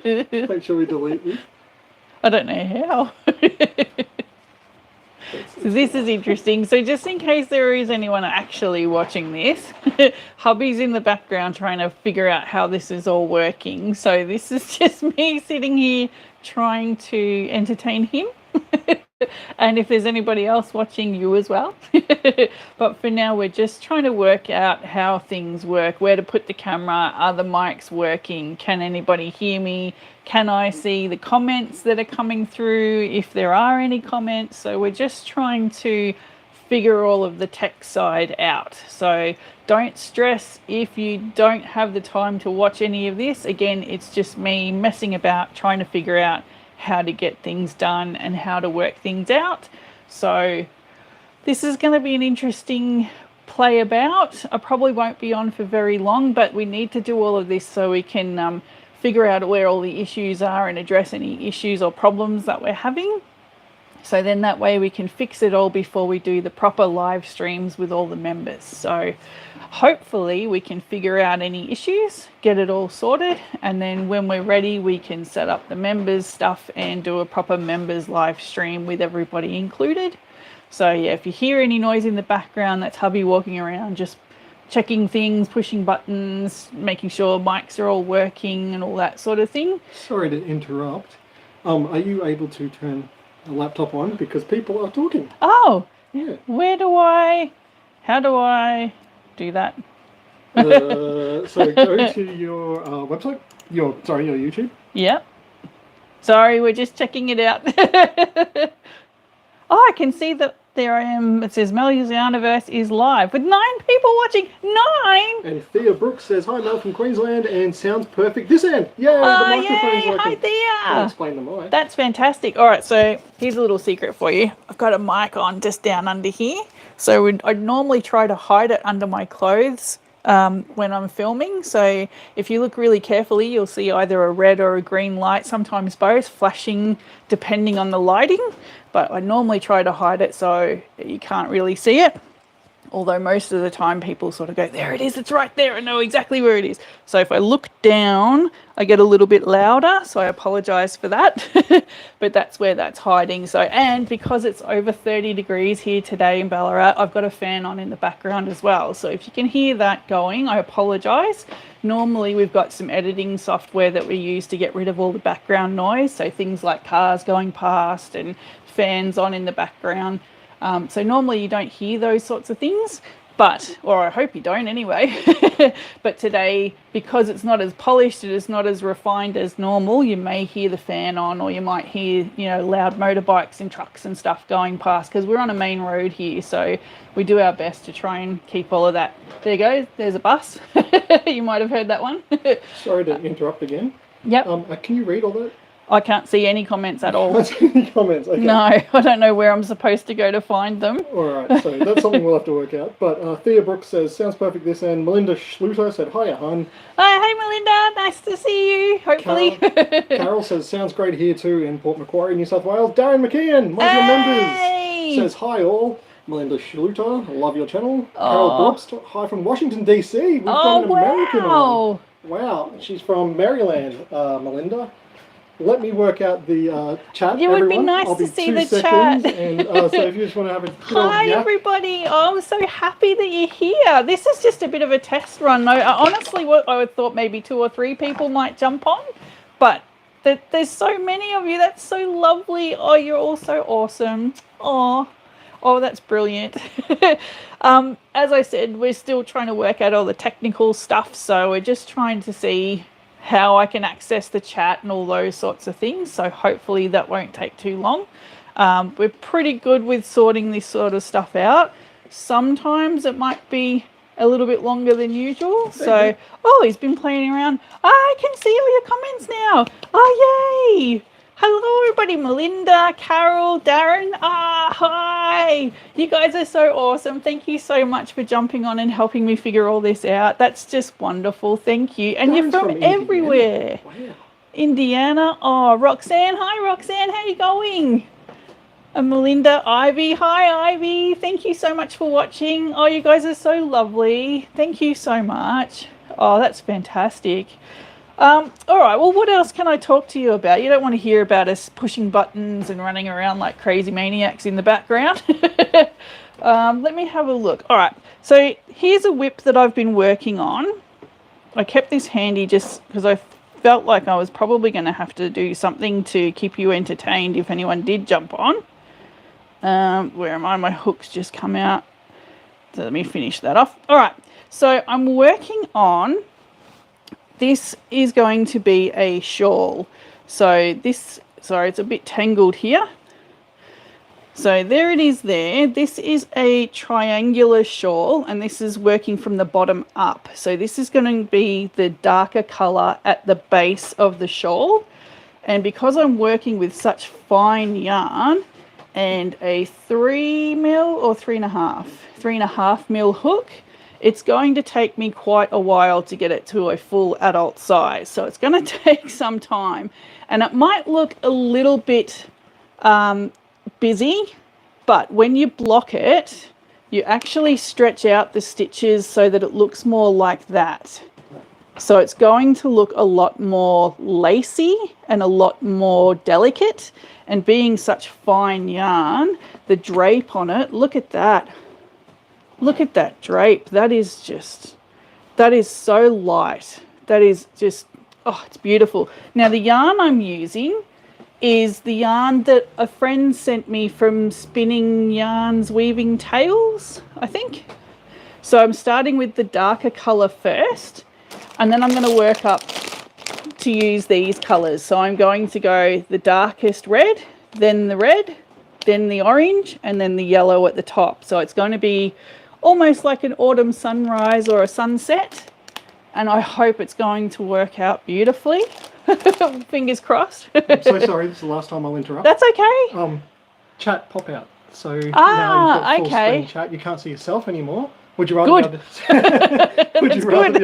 Make sure we delete this. I don't know how. So this is interesting. So just in case there is anyone actually watching this, hubby's in the background trying to figure out how this is all working. So this is just me sitting here trying to entertain him. And if there's anybody else watching, you as well. But for now, we're just trying to work out how things work, where to put the camera, are the mics working, can anybody hear me, can I see the comments that are coming through, if there are any comments. So we're just trying to figure all of the tech side out. So don't stress if you don't have the time to watch any of this. Again, it's just me messing about, trying to figure out how to get things done and how to work things out. So this is going to be an interesting play about. I probably won't be on for very long, but we need to do all of this so we can figure out where all the issues are and address any issues or problems that we're having. So then that way we can fix it all before we do the proper live streams with all the members. So hopefully we can figure out any issues, get it all sorted, and then when we're ready we can set up the members stuff and do a proper members live stream with everybody included. So yeah, if you hear any noise in the background, that's hubby walking around just checking things, pushing buttons, making sure mics are all working and all that sort of thing. Sorry to interrupt. Are you able to turn the laptop on, because people are talking? Oh, yeah. How do I do that? So go to your website, your YouTube. Yep. Sorry, we're just checking it out. Oh, I can see that there I am. It says Melianiverse is live with 9 people watching. 9! And Thea Brooks says, hi Mel from Queensland, and sounds perfect this end. Yay, the microphone's working. Hi Thea. I'll explain the mic. That's fantastic. All right, so here's a little secret for you. I've got a mic on just down under here. So I'd normally try to hide it under my clothes when I'm filming. So if you look really carefully, you'll see either a red or a green light, sometimes both, flashing depending on the lighting. But I normally try to hide it so you can't really see it. Although most of the time people sort of go, there it is, it's right there, I know exactly where it is. So if I look down, I get a little bit louder, so I apologise for that. But that's where that's hiding. So, and because it's over 30 degrees here today in Ballarat, I've got a fan on in the background as well. So if you can hear that going, I apologise. Normally we've got some editing software that we use to get rid of all the background noise. So things like cars going past and fans on in the background. So normally you don't hear those sorts of things, or I hope you don't anyway. But today, because it's not as polished, it is not as refined as normal, you may hear the fan on, or you might hear, loud motorbikes and trucks and stuff going past, because we're on a main road here. So we do our best to try and keep all of that. There you go, there's a bus. You might have heard that one. Sorry to interrupt again. Yep. Can you read all that? I can't see any comments at all. Any comments? Okay. No, I don't know where I'm supposed to go to find them. All right, so that's something we'll have to work out. But Thea Brooks says, sounds perfect this end. Melinda Schluter said, hiya, hun. Hey, Melinda, nice to see you, hopefully. Carol says, sounds great here too in Port Macquarie, New South Wales. Darren McKeon, one of your members, says, hi all. Melinda Schluter, love your channel. Carol Brooks, hi from Washington, D.C. We've got an American on. Wow, she's from Maryland, Melinda. Let me work out the chat. It would be nice to see the chat. And so if you just want to have a hi everybody! Oh, I'm so happy that you're here. This is just a bit of a test run. Honestly, what I would thought maybe 2 or 3 people might jump on, but there's so many of you. That's so lovely. Oh, you're all so awesome. Oh, that's brilliant. As I said, we're still trying to work out all the technical stuff, so we're just trying to see how I can access the chat and all those sorts of things. So hopefully that won't take too long. We're pretty good with sorting this sort of stuff out. Sometimes it might be a little bit longer than usual. So, he's been playing around. I can see all your comments now. Oh, yay. Hello, everybody. Melinda, Carol, Darren. Hi. You guys are so awesome. Thank you so much for jumping on and helping me figure all this out. That's just wonderful. Thank you. And you're from everywhere. Wow. Indiana. Oh, Roxanne. Hi, Roxanne. How you going? And Melinda, Ivy. Hi, Ivy. Thank you so much for watching. Oh, you guys are so lovely. Thank you so much. Oh, that's fantastic. All right, well, what else can I talk to you about? You don't want to hear about us pushing buttons and running around like crazy maniacs in the background. Let me have a look. All right, so here's a whip that I've been working on. I kept this handy just because I felt like I was probably going to have to do something to keep you entertained if anyone did jump on. Where am I? My hook's just come out. So let me finish that off. All right, so I'm working on... This is going to be a shawl. So this, sorry, it's a bit tangled here. So there it is there. This is a triangular shawl, and this is working from the bottom up. So this is going to be the darker color at the base of the shawl. And because I'm working with such fine yarn and a 3mm or 3.5mm hook, it's going to take me quite a while to get it to a full adult size. So it's going to take some time. And it might look a little bit busy, but when you block it, you actually stretch out the stitches so that it looks more like that. So it's going to look a lot more lacy and a lot more delicate. And being such fine yarn, the drape on it, look at that. Look at that drape. That is so light. That is just, oh, it's beautiful. Now the yarn I'm using is the yarn that a friend sent me from Spinning Yarns Weaving Tales, I think. So I'm starting with the darker color first, and then I'm going to work up to use these colors. So I'm going to go the darkest red, then the red, then the orange, and then the yellow at the top. So it's going to be almost like an autumn sunrise or a sunset, and I hope it's going to work out beautifully. Fingers crossed. I'm so sorry, this is the last time I'll interrupt. That's okay. Chat pop out. So now you've got full screen chat. You can't see yourself anymore. Would you rather be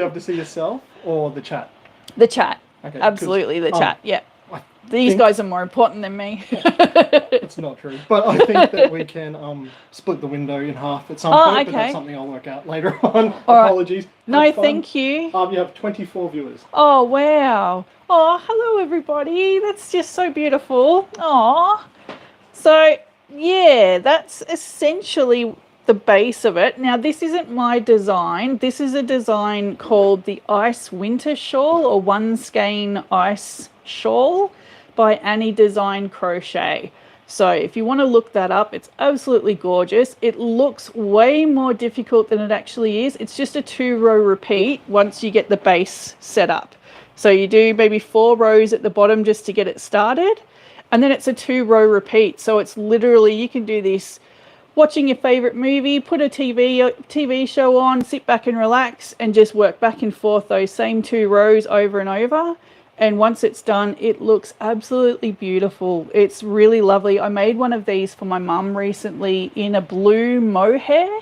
able to see yourself or the chat? The chat. Okay, absolutely, the chat. Yeah. These guys are more important than me. That's not true. But I think that we can split the window in half at some point. Okay. But that's something I'll work out later on. All Apologies. Right. No, thank you. You have 24 viewers. Oh, wow. Oh, hello, everybody. That's just so beautiful. Oh. So, yeah, that's essentially the base of it. Now, this isn't my design. This is a design called the Ice Winter Shawl, or One Skein Ice Shawl, by Annie Design Crochet. So if you want to look that up, it's absolutely gorgeous. It looks way more difficult than it actually is. It's just a 2-row repeat once you get the base set up. So you do maybe 4 rows at the bottom just to get it started, and then it's a 2-row repeat. So it's literally, you can do this watching your favorite movie, put a TV show on, sit back and relax, and just work back and forth those same 2 rows over and over. And once it's done, it looks absolutely beautiful. It's really lovely. I made one of these for my mum recently in a blue mohair.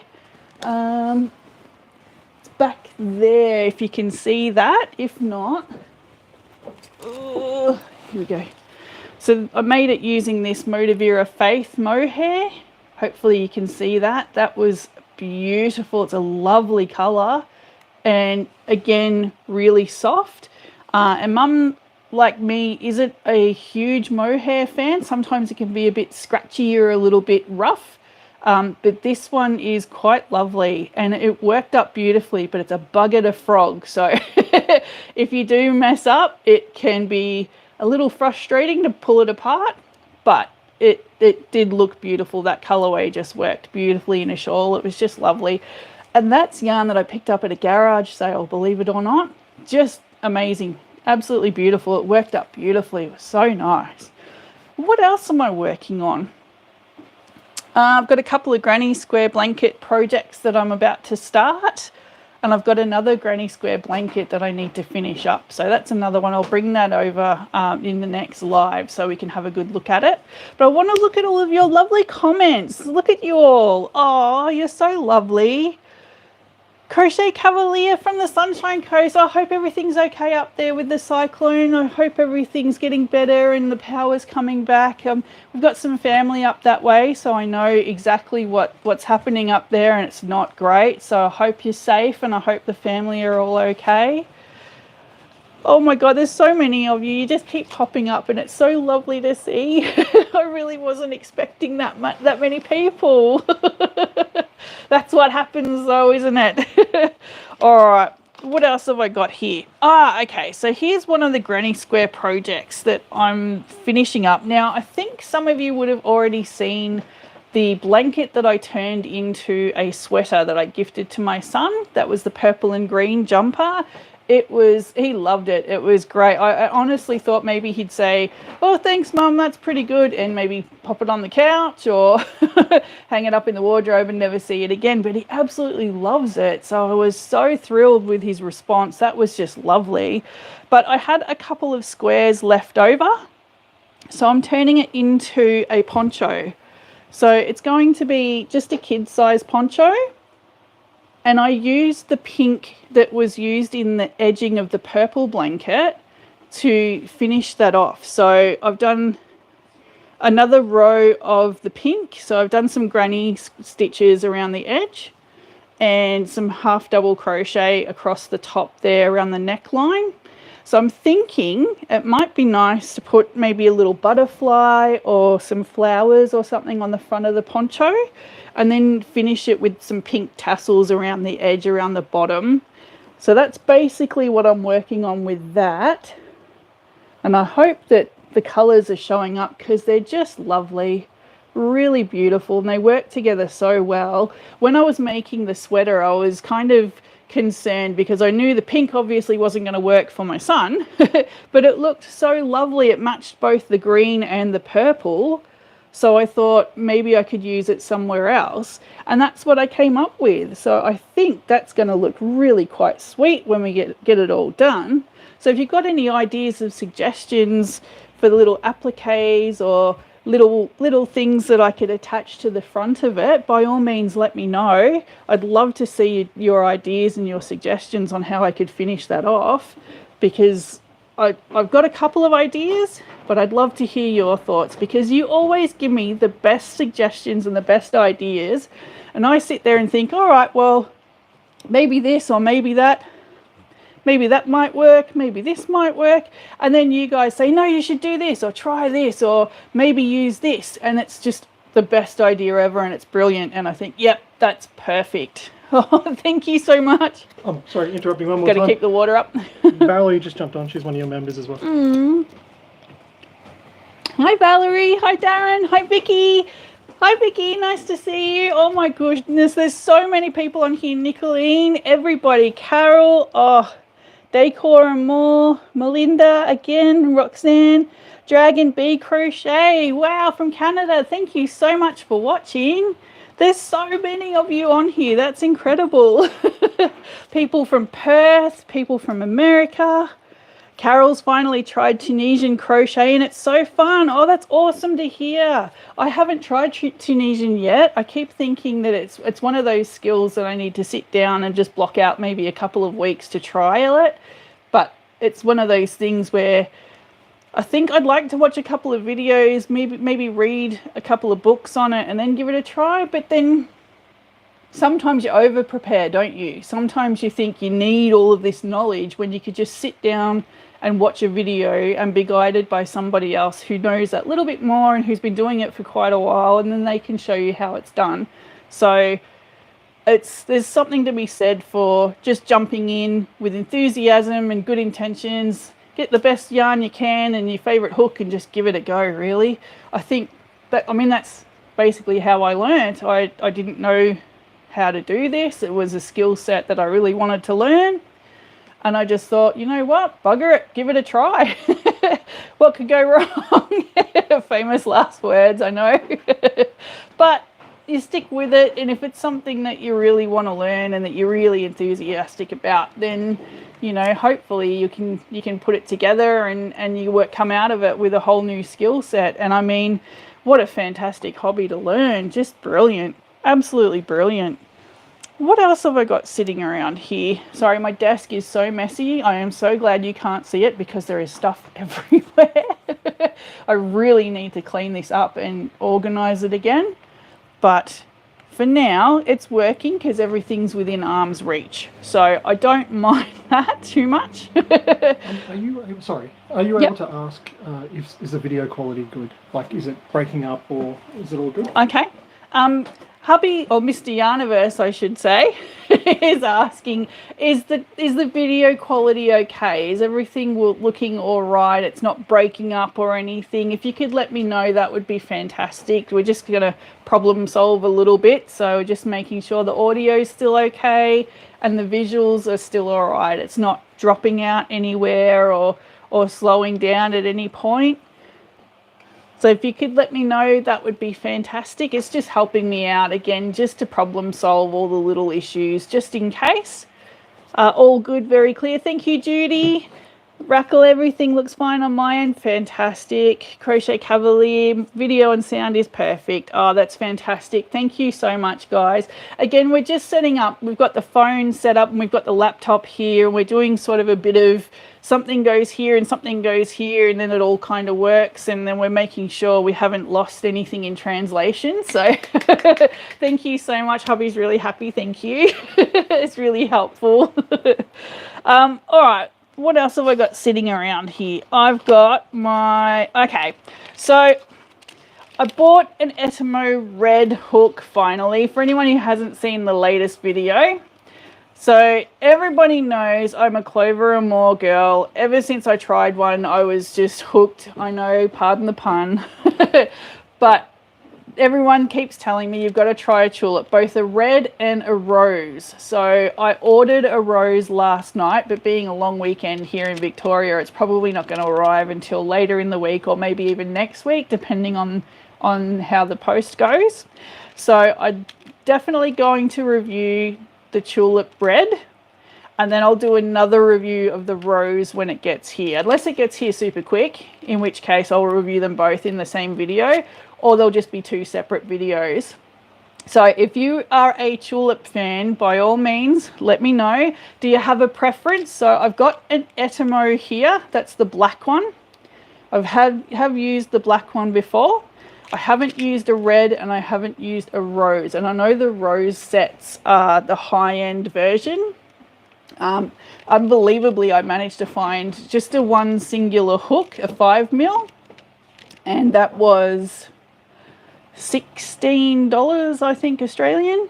It's back there if you can see that. If not, here we go. So I made it using this Modavira Faith mohair. Hopefully you can see that. That was beautiful. It's a lovely colour. And again, really soft. And Mum, like me, isn't a huge mohair fan. Sometimes it can be a bit scratchy or a little bit rough. But this one is quite lovely, and it worked up beautifully, but it's a bugger to frog. So if you do mess up, it can be a little frustrating to pull it apart, but it did look beautiful. That colorway just worked beautifully in a shawl. It was just lovely. And that's yarn that I picked up at a garage sale, believe it or not. Just amazing. Absolutely beautiful. It worked up beautifully. It was so nice. What else am I working on? I've got a couple of granny square blanket projects that I'm about to start, and I've got another granny square blanket that I need to finish up. So that's another one. I'll bring that over in the next live so we can have a good look at it. But I want to look at all of your lovely comments. Look at you all. Oh, you're so lovely. Crochet Cavalier from the Sunshine Coast. I hope everything's okay up there with the cyclone. I hope everything's getting better and the power's coming back. We've got some family up that way, so I know exactly what's happening up there, and it's not great. So I hope you're safe, and I hope the family are all okay. Oh my God, there's so many of you. You just keep popping up and it's so lovely to see. I really wasn't expecting that many people. That's what happens though, isn't it? All right, what else have I got here? Okay, so here's one of the Granny Square projects that I'm finishing up. Now, I think some of you would have already seen the blanket that I turned into a sweater that I gifted to my son. That was the purple and green jumper. He loved it. It was great. I honestly thought maybe he'd say, oh, thanks, Mum, that's pretty good, and maybe pop it on the couch or hang it up in the wardrobe and never see it again. But he absolutely loves it. So I was so thrilled with his response. That was just lovely. But I had a couple of squares left over. So I'm turning it into a poncho. So it's going to be just a kid-size poncho. And I used the pink that was used in the edging of the purple blanket to finish that off. So I've done another row of the pink. So I've done some granny stitches around the edge and some half double crochet across the top there around the neckline. So I'm thinking it might be nice to put maybe a little butterfly or some flowers or something on the front of the poncho, and then finish it with some pink tassels around the edge, around the bottom. So that's basically what I'm working on with that. And I hope that the colours are showing up because they're just lovely, really beautiful, and they work together so well. When I was making the sweater, I was kind of concerned because I knew the pink obviously wasn't going to work for my son, but it looked so lovely. It matched both the green and the purple. So I thought maybe I could use it somewhere else. And that's what I came up with. So I think that's going to look really quite sweet when we get it all done. So if you've got any ideas of suggestions for the little appliques or little things that I could attach to the front of it, by all means let me know. I'd love to see your ideas and your suggestions on how I could finish that off, because I've got a couple of ideas, but I'd love to hear your thoughts, because you always give me the best suggestions and the best ideas, and I sit there and think, all right, well, maybe this or maybe that might work, maybe this might work, and then you guys say, no, you should do this or try this or maybe use this, and it's just the best idea ever and it's brilliant, and I think, yep, that's perfect. Oh, thank you so much. I'm sorry, interrupting one more time. Got to keep the water up. Valerie just jumped on. She's one of your members as well. Hi, Valerie. Hi, Darren. Hi, Vicky. Hi, Vicky. Nice to see you. Oh, my goodness. There's so many people on here. Nicolene, everybody. Carol. Oh, Decor and more. Melinda again. Roxanne. Dragon Bee Crochet. Wow, from Canada. Thank you so much for watching. There's so many of you on here. That's incredible. People from Perth, people from America. Carol's finally tried Tunisian crochet and it's so fun. Oh, that's awesome to hear. I haven't tried Tunisian yet. I keep thinking that it's one of those skills that I need to sit down and just block out maybe a couple of weeks to trial it. But it's one of those things where I think I'd like to watch a couple of videos, maybe read a couple of books on it and then give it a try. But then sometimes you over prepare, don't you? Sometimes you think you need all of this knowledge when you could just sit down and watch a video and be guided by somebody else who knows that little bit more and who's been doing it for quite a while, and then they can show you how it's done. So there's something to be said for just jumping in with enthusiasm and good intentions. Get the best yarn you can and your favorite hook and just give it a go, really. I think that's basically how I learned. I didn't know how to do this. It was a skill set that I really wanted to learn. And I just thought, you know what, bugger it, give it a try. What could go wrong? Famous last words, I know. But you stick with it, and if it's something that you really want to learn and that you're really enthusiastic about, then hopefully you can put it together and you come out of it with a whole new skill set. And I mean, what a fantastic hobby to learn. Just brilliant. Absolutely brilliant. What else have I got sitting around here? Sorry, my desk is so messy. I am so glad you can't see it because there is stuff everywhere. I really need to clean this up and organize it again. But for now, it's working because everything's within arm's reach. So I don't mind that too much. Are you able to ask is the video quality good? Like, is it breaking up or is it all good? Okay. Hubby, or Mr. Yarniverse, I should say, is asking, is the video quality okay? Is everything looking all right? It's not breaking up or anything? If you could let me know, that would be fantastic. We're just going to problem solve a little bit. So just making sure the audio is still okay and the visuals are still all right. It's not dropping out anywhere or slowing down at any point. So if you could let me know, that would be fantastic. It's just helping me out, again, just to problem solve all the little issues, just in case. All good, very clear. Thank you, Judy. Rackle, everything looks fine on my end. Fantastic. Crochet Cavalier, video and sound is perfect. Oh, that's fantastic. Thank you so much, guys. Again, we're just setting up. We've got the phone set up and we've got the laptop here. And we're doing sort of a bit of something goes here and something goes here, and then it all kind of works. And then we're making sure we haven't lost anything in translation. So thank you so much. Hubby's really happy. Thank you. It's really helpful. All right. What else have I got sitting around here? I've got my... Okay. So I bought an Etimo red hook finally. For anyone who hasn't seen the latest video. So everybody knows I'm a Clover and More girl. Ever since I tried one, I was just hooked. I know, pardon the pun. But everyone keeps telling me you've got to try a tulip, both a red and a rose. So I ordered a rose last night, but being a long weekend here in Victoria, it's probably not going to arrive until later in the week or maybe even next week, depending on how the post goes. So I'm definitely going to review the tulip red, and then I'll do another review of the rose when it gets here, unless it gets here super quick, in which case I'll review them both in the same video, or they'll just be two separate videos. So if you are a tulip fan, by all means, let me know. Do you have a preference? So I've got an Etimo here. That's the black one. Have used the black one before. I haven't used a red and I haven't used a rose. And I know the rose sets are the high-end version. Unbelievably, I managed to find just a one singular hook, a 5mm. And that was $16, I think, Australian.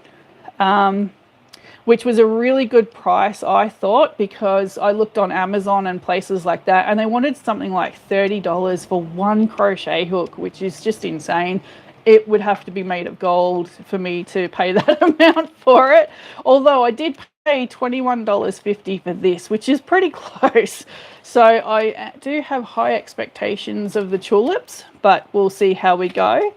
Which was a really good price, I thought, because I looked on Amazon and places like that, and they wanted something like $30 for one crochet hook, which is just insane. It would have to be made of gold for me to pay that amount for it. Although I did pay $21.50 for this, which is pretty close. So I do have high expectations of the tulips, but we'll see how we go.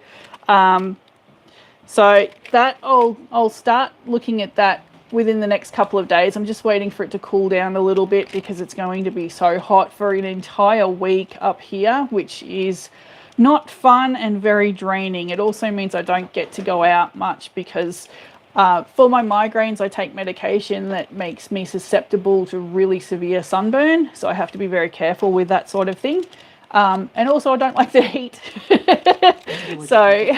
So that I'll start looking at that within the next couple of days. I'm just waiting for it to cool down a little bit because it's going to be so hot for an entire week up here, which is not fun and very draining. It also means I don't get to go out much because for my migraines, I take medication that makes me susceptible to really severe sunburn. So I have to be very careful with that sort of thing. And also I don't like the heat. So,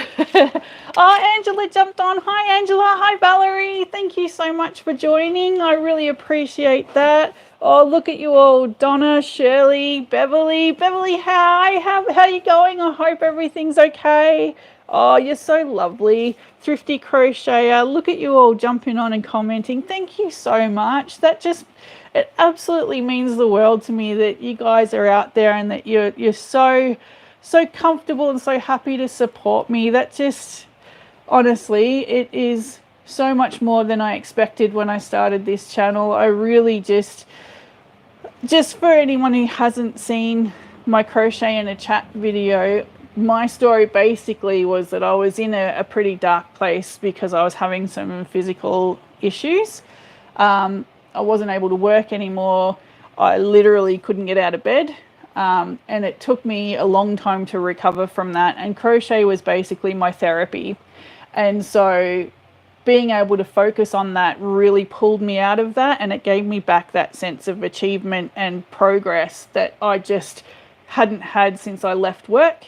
oh, Angela jumped on. Hi, Angela. Hi, Valerie. Thank you so much for joining. I really appreciate that. Oh, look at you all. Donna, Shirley, Beverly. Beverly, hi. How are you going? I hope everything's okay. Oh, you're so lovely. Thrifty Crocheter. Look at you all jumping on and commenting. Thank you so much. It absolutely means the world to me that you guys are out there and that you're so comfortable and so happy to support me. That just, honestly, it is so much more than I expected when I started this channel. I really just for anyone who hasn't seen my crochet in a chat video, my story basically was that I was in a pretty dark place because I was having some physical issues. I wasn't able to work anymore. I literally couldn't get out of bed. And it took me a long time to recover from that. And crochet was basically my therapy. And so being able to focus on that really pulled me out of that. And it gave me back that sense of achievement and progress that I just hadn't had since I left work.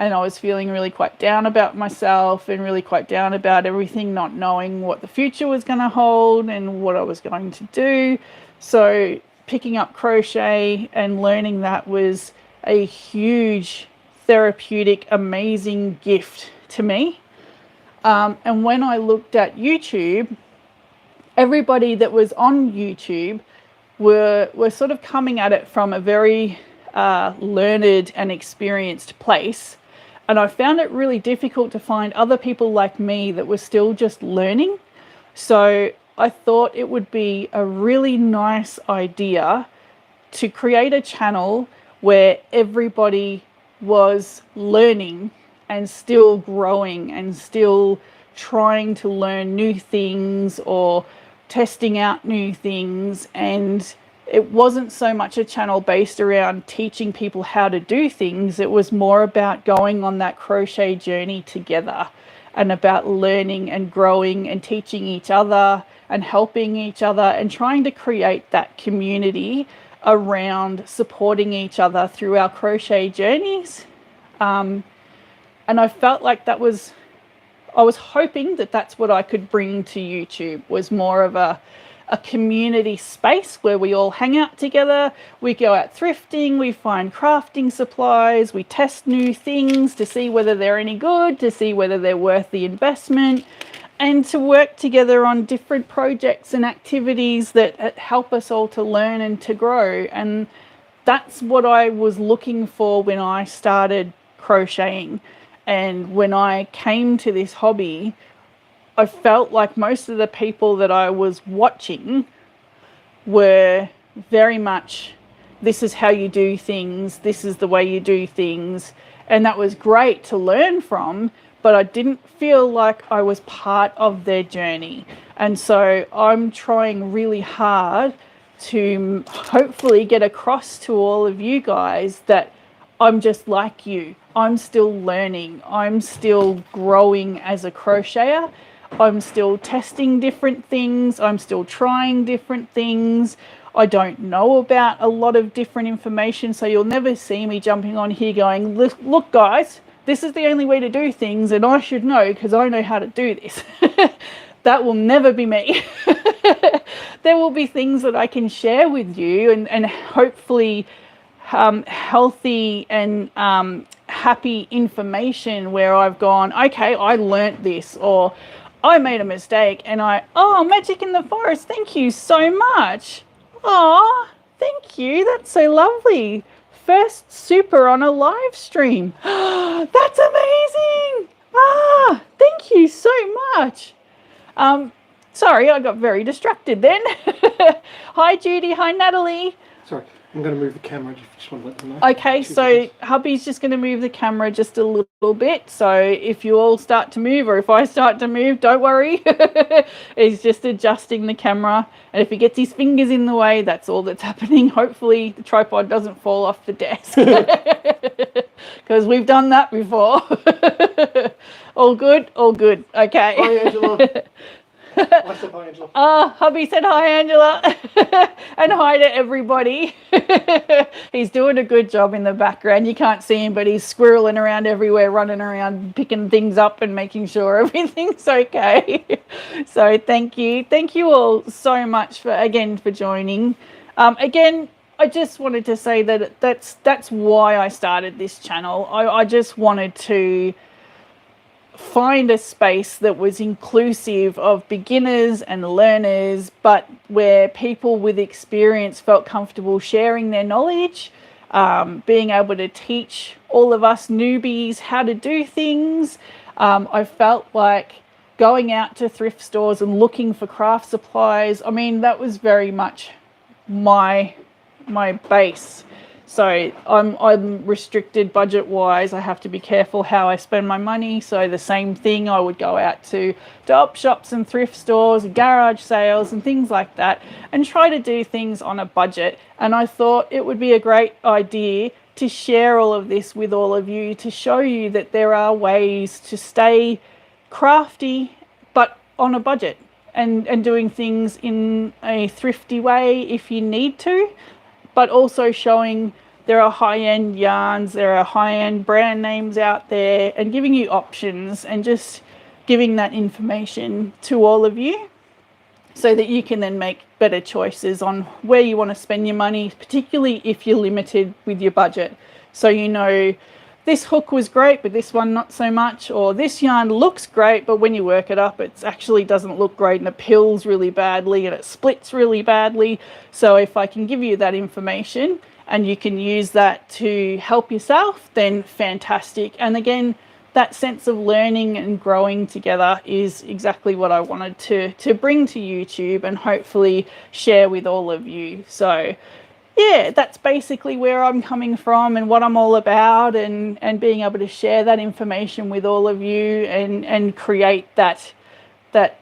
and I was feeling really quite down about myself and really quite down about everything, not knowing what the future was going to hold and what I was going to do. So picking up crochet and learning that was a huge therapeutic, amazing gift to me. And when I looked at YouTube, everybody that was on YouTube were sort of coming at it from a very learned and experienced place. And I found it really difficult to find other people like me that were still just learning. So I thought it would be a really nice idea to create a channel where everybody was learning and still growing and still trying to learn new things or testing out new things. And it wasn't so much a channel based around teaching people how to do things. It was more about going on that crochet journey together and about learning and growing and teaching each other and helping each other and trying to create that community around supporting each other through our crochet journeys. And I felt like I was hoping that that's what I could bring to YouTube, was more of a community space where we all hang out together, we go out thrifting, we find crafting supplies, we test new things to see whether they're any good, to see whether they're worth the investment, and to work together on different projects and activities that help us all to learn and to grow. And that's what I was looking for when I started crocheting. And when I came to this hobby, I felt like most of the people that I was watching were very much, this is how you do things, this is the way you do things. And that was great to learn from, but I didn't feel like I was part of their journey. And so I'm trying really hard to hopefully get across to all of you guys that I'm just like you. I'm still learning. I'm still growing as a crocheter. I'm still testing different things. I'm still trying different things. I don't know about a lot of different information, so you'll never see me jumping on here going, look guys, this is the only way to do things and I should know because I know how to do this. That will never be me. There will be things that I can share with you and hopefully healthy and happy information where I've gone, okay, I learnt this, or I made a mistake and Magic in the Forest, thank you so much. Oh, thank you. That's so lovely. First super on a live stream. That's amazing. Thank you so much. Sorry, I got very distracted then. Hi, Judy. Hi, Natalie. Sorry, I'm going to move the camera. Just want to let them know. Okay, so hubby's just going to move the camera just a little bit. So if you all start to move or if I start to move, don't worry. He's just adjusting the camera. And if he gets his fingers in the way, that's all that's happening. Hopefully the tripod doesn't fall off the desk. Because we've done that before. All good? All good. Okay. Hi, Angela. I said hi, Angela. Hubby said hi, Angela. And hi to everybody. He's doing a good job in the background. You can't see him, but he's squirreling around everywhere, running around, picking things up and making sure everything's okay. So thank you. Thank you all so much for joining. Again, I just wanted to say that that's why I started this channel. I just wanted to find a space that was inclusive of beginners and learners, but where people with experience felt comfortable sharing their knowledge, being able to teach all of us newbies how to do things. I felt like going out to thrift stores and looking for craft supplies, I mean, that was very much my base. So I'm restricted budget wise. I have to be careful how I spend my money. So the same thing, I would go out to op shops and thrift stores, garage sales and things like that, and try to do things on a budget. And I thought it would be a great idea to share all of this with all of you, to show you that there are ways to stay crafty, but on a budget, and doing things in a thrifty way if you need to, but also showing there are high-end yarns, there are high-end brand names out there, and giving you options and just giving that information to all of you so that you can then make better choices on where you want to spend your money, particularly if you're limited with your budget. So you know, this hook was great, but this one not so much, or this yarn looks great, but when you work it up, it actually doesn't look great and it pills really badly and it splits really badly. So if I can give you that information and you can use that to help yourself, then fantastic. And again, that sense of learning and growing together is exactly what I wanted to bring to YouTube and hopefully share with all of you. So yeah, that's basically where I'm coming from and what I'm all about, and being able to share that information with all of you and create that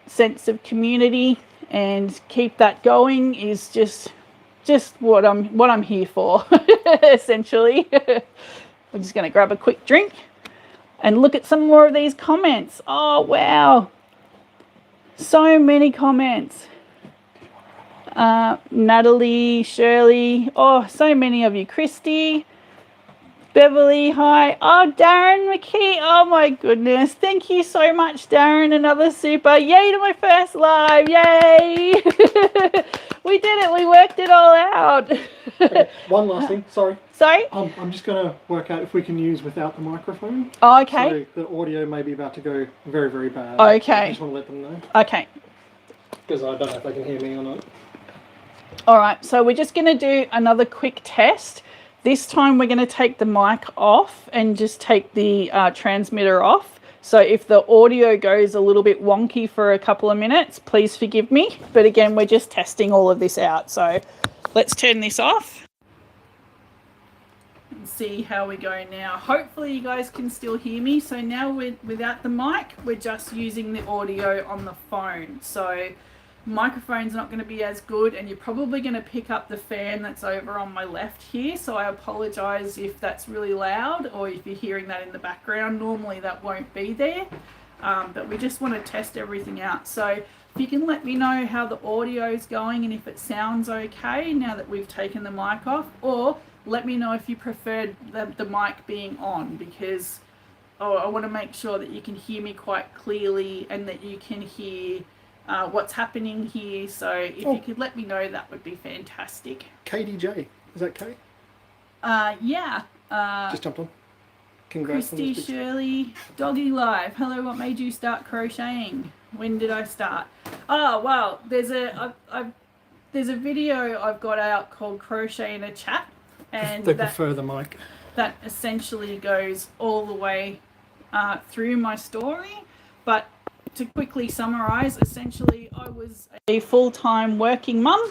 sense of community and keep that going is just what I'm here for, essentially. I'm just going to grab a quick drink and look at some more of these comments. Oh, wow. So many comments. Natalie, Shirley, oh, so many of you. Christy, Beverly, hi. Oh, Darren McKee, oh my goodness. Thank you so much, Darren. Another super. Yay to my first live. Yay. We did it. We worked it all out. Okay, one last thing. Sorry. Sorry? I'm just going to work out if we can use without the microphone. Oh, okay. So the audio may be about to go very, very bad. Okay. I just want to let them know. Okay. Because I don't know if they can hear me or not. All right, so we're just going to do another quick test. This time we're going to take the mic off and just take the transmitter off. So if the audio goes a little bit wonky for a couple of minutes, please forgive me. But again, we're just testing all of this out. So let's turn this off and see how we go now. Hopefully you guys can still hear me. So now without the mic, we're just using the audio on the phone. So microphone's not going to be as good, and you're probably going to pick up the fan that's over on my left here, so I apologize if that's really loud or if you're hearing that in the background. Normally that won't be there, but we just want to test everything out. So if you can let me know how the audio is going and if it sounds okay now that we've taken the mic off, or let me know if you preferred the mic being on, because I want to make sure that you can hear me quite clearly and that you can hear what's happening here. So if you could let me know, that would be fantastic. KDJ, is that K? Yeah. Just jumped on. Congrats. Christy, Shirley, Doggy Live. Hello, what made you start crocheting? When did I start? Oh, well, there's a video I've got out called Crochet in a Chat, and they prefer the mic. That essentially goes all the way through my story, but to quickly summarize, essentially I was a full-time working mum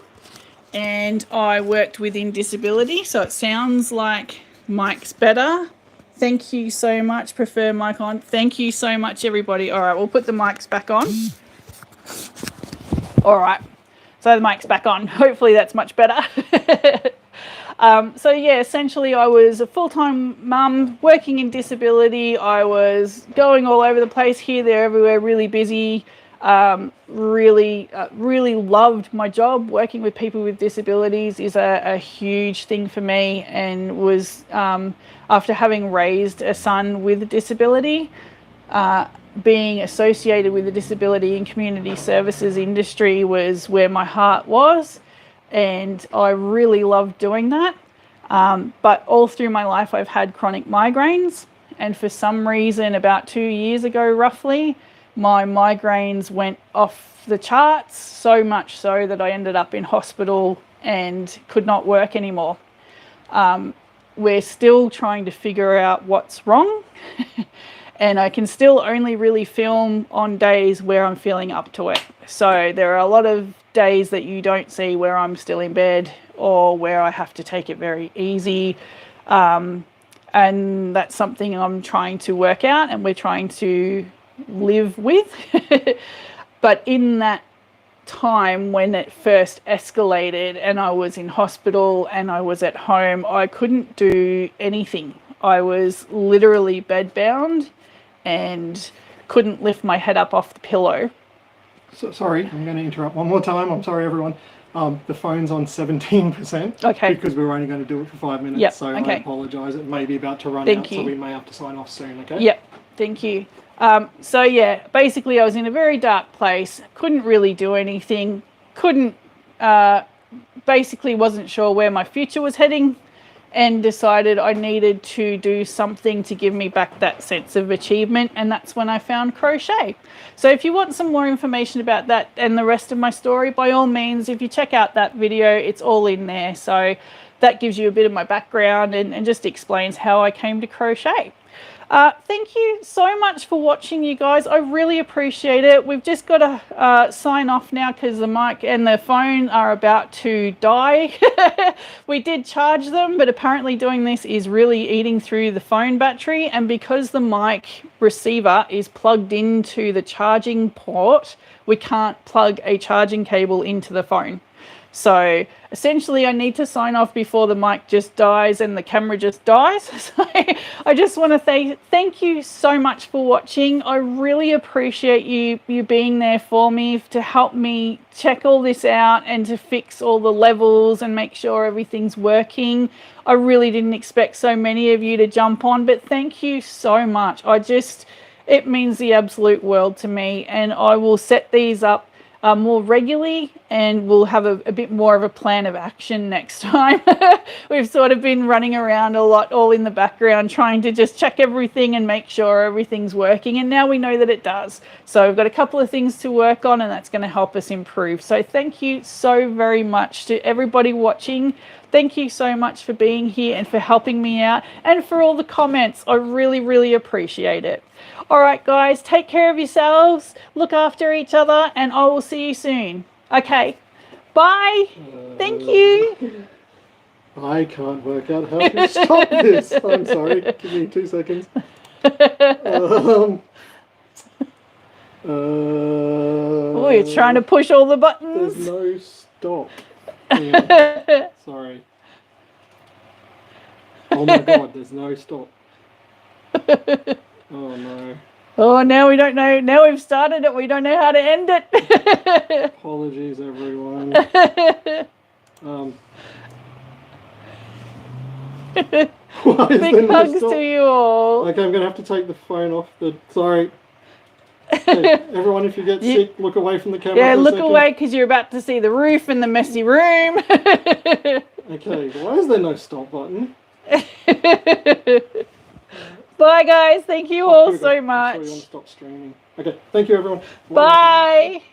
and I worked within disability. So it sounds like mic's better. Thank you so much. Prefer mic on. Thank you so much, everybody. All right, we'll put the mics back on. All right, so the mic's back on. Hopefully that's much better. So yeah, essentially I was a full-time mum working in disability. I was going all over the place, here, there, everywhere, really busy. Really loved my job. Working with people with disabilities is a huge thing for me, and was after having raised a son with a disability, being associated with the disability and community services industry was where my heart was. And I really loved doing that. But all through my life, I've had chronic migraines. And for some reason, about 2 years ago, roughly, my migraines went off the charts, so much so that I ended up in hospital and could not work anymore. We're still trying to figure out what's wrong. And I can still only really film on days where I'm feeling up to it. So there are a lot of days that you don't see where I'm still in bed or where I have to take it very easy. And that's something I'm trying to work out and we're trying to live with. But in that time when it first escalated and I was in hospital and I was at home, I couldn't do anything. I was literally bedbound and couldn't lift my head up off the pillow. So, sorry, I'm going to interrupt one more time. I'm sorry, everyone. The phone's on 17%. Okay. Because we're only going to do it for 5 minutes. Yep, So okay. I apologise. It may be about to run Thank out, you. so we may have to sign off soon, okay? Yep, thank you. So yeah, basically I was in a very dark place, couldn't really do anything, basically wasn't sure where my future was heading, and decided I needed to do something to give me back that sense of achievement, and that's when I found crochet. So if you want some more information about that and the rest of my story, by all means, if you check out that video, it's all in there. So that gives you a bit of my background and just explains how I came to crochet. Thank you so much for watching, you guys. I really appreciate it. We've just got to sign off now because the mic and the phone are about to die. We did charge them, but apparently doing this is really eating through the phone battery, and because the mic receiver is plugged into the charging port, we can't plug a charging cable into the phone. So essentially I need to sign off before the mic just dies and the camera just dies. So I just want to thank you so much for watching. I really appreciate you being there for me to help me check all this out and to fix all the levels and make sure everything's working. I really didn't expect so many of you to jump on, but thank you so much. It means the absolute world to me, and I will set these up more regularly, and we'll have a bit more of a plan of action next time. We've sort of been running around a lot, all in the background, trying to just check everything and make sure everything's working, and now we know that it does. So we've got a couple of things to work on, and that's going to help us improve. So thank you so very much to everybody watching. Thank you so much for being here and for helping me out, and for all the comments. I really, really appreciate it. All right, guys, take care of yourselves, look after each other, and I will see you soon. Okay, bye. Thank you. I can't work out how to stop this. I'm sorry. Give me 2 seconds. Oh, you're trying to push all the buttons. There's no stop. Yeah. Sorry. Oh my god, there's no stop. Oh no. Oh, now we don't know. Now we've started it, we don't know how to end it. Apologies, everyone. Big hugs to you all. Okay, I'm going to have to take the phone off the... Sorry. Okay, everyone, if you get sick, look away from the camera. Yeah, for a look second. away because you're about to see the roof and the messy room. Okay, why is there no stop button? Bye, guys. Thank you all so much. I'm sorry, you want to stop streaming. Okay, thank you, everyone. Bye.